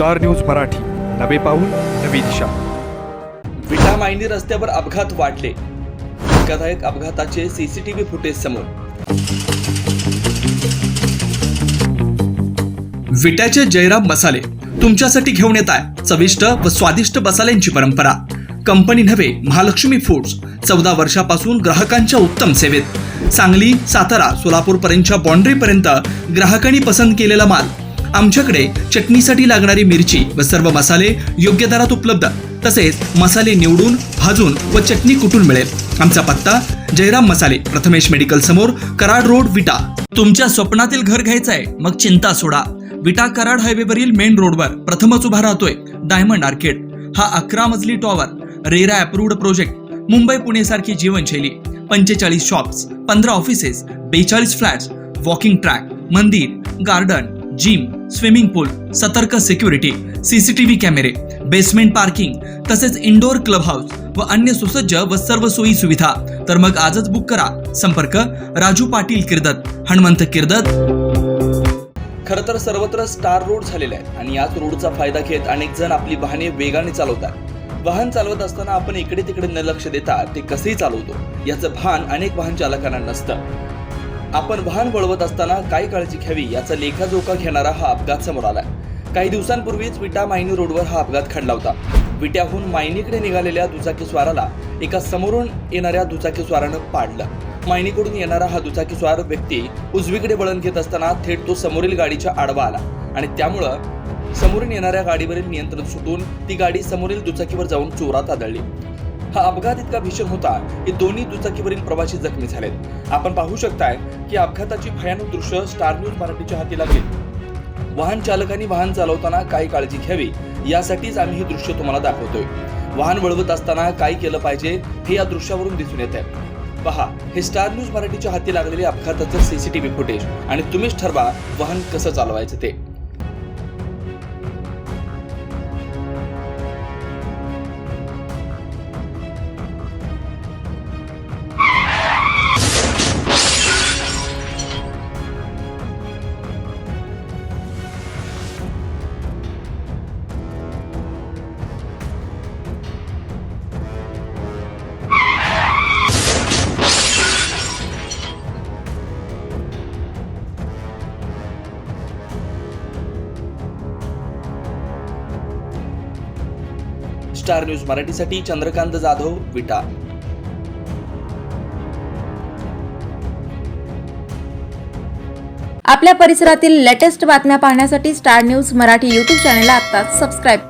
Star news Marathi, नवे पाऊल नवी दिशा. विटा मायनी रस्त्यावर अपघात वाढले. धक्कादायक अपघाताचे सीसीटीव्ही फुटेज समोर. विट्याचे जयराम मसाले तुमच्यासाठी घेऊन येत आहे चविष्ट व स्वादिष्ट मसाल्यांची परंपरा. कंपनी नव्हे, महालक्ष्मी फूड्स 14 वर्षापासून ग्राहकांच्या उत्तम सेवेत. सांगली, सातारा, सोलापूर पर्यंतच्या बाउंड्री पर्यंत ग्राहकांनी पसंत केलेला माल. आमच्याकडे चटणीसाठी लागणारी मिरची व सर्व मसाले योग्य दरात उपलब्ध. तसेच मसाले निवडून, भाजून व चटणी कुटून मिळेल. आमचा पत्ता जयराम मसाले, प्रथमेश मेडिकल समोर, कराड रोड, विटा. तुमच्या स्वप्नातील घर घ्यायचं आहे मग चिंता सोडा. विटा कराड हायवेवरील मेन रोडवर प्रथमच उभा राहतोय डायमंड आर्केड. हा 11 मजली tower, RERA approved project. Mumbai Pune सारखी जीवनशैली. 45 shops, 15 offices, 42 flats, walking track, मंदिर, गार्डन, जिम, स्विमिंग पूल, सतर्क सिक्युरिटी, सीसीटीव्ही कॅमेरे, बेसमेंट पार्किंग, तसेच इंडोर क्लब हाऊस व अन्य सुसज्ज व सर्व सोयी सुविधा. तर मग आजच बुक करा. संपर्क राजू पाटील किर्दत, हनुमंत किर्दत. खरं तर सर्वत्र स्टार रोड झालेले आहेत आणि याच रोडचा फायदा घेत अनेक जण आपली वाहने वेगाने चालवतात. वाहन चालवत असताना आपण इकडे तिकडे न लक्ष देता ते कसेही चालवतो याचं भान अनेक वाहन चालकांना नसतं. आपण वाहन वळवत असताना काय काळजी घ्यावी याचा लेखाजोखा घेणारा हा अपघात समोर आलाय. काही दिवसांपूर्वीच विटा मायनी रोडवर हा अपघात घडला होता. विट्याहून मायनीकडे निघालेल्या दुचाकीस्वाराला एका समोरून येणाऱ्या दुचाकीस्वारानं पाडलं. मायनीकडून येणारा हा दुचाकीस्वार व्यक्ती उजवीकडे वळण घेत असताना थेट तो समोरील गाडीच्या आडवा आला आणि त्यामुळं समोरून येणाऱ्या गाडीवरील नियंत्रण सुटून ती गाडी समोरील दुचाकीवर जाऊन जोरात आदळली. हा अपघात इतका भीषण होता की दोन्ही दुचाकीवरील प्रवासी जखमी झालेत. आपण पाहू शकताय की अपघाताची भयानक दृश्य स्टार न्यूज मराठीच्या हाती लागली. वाहन चालकांनी वाहन चालवताना काय काळजी घ्यावी यासाठीच आम्ही हे दृश्य तुम्हाला दाखवतोय. वाहन वळवत असताना काय केलं पाहिजे हे या दृश्यावरून दिसून येत आहे. पहा, हे स्टार न्यूज मराठीच्या हाती लागलेले अपघाताचं सीसीटीव्ही फुटेज आणि तुम्हीच ठरवा वाहन कसं चालवायचं ते. स्टार न्यूज मराठीसाठी चंद्रकांत जाधव, विटा. आपल्या परिसरातील लेटेस्ट बातम्या पाहण्यासाठी स्टार न्यूज मराठी यूट्यूब चॅनलला आत्ताच सबस्क्राईब करा.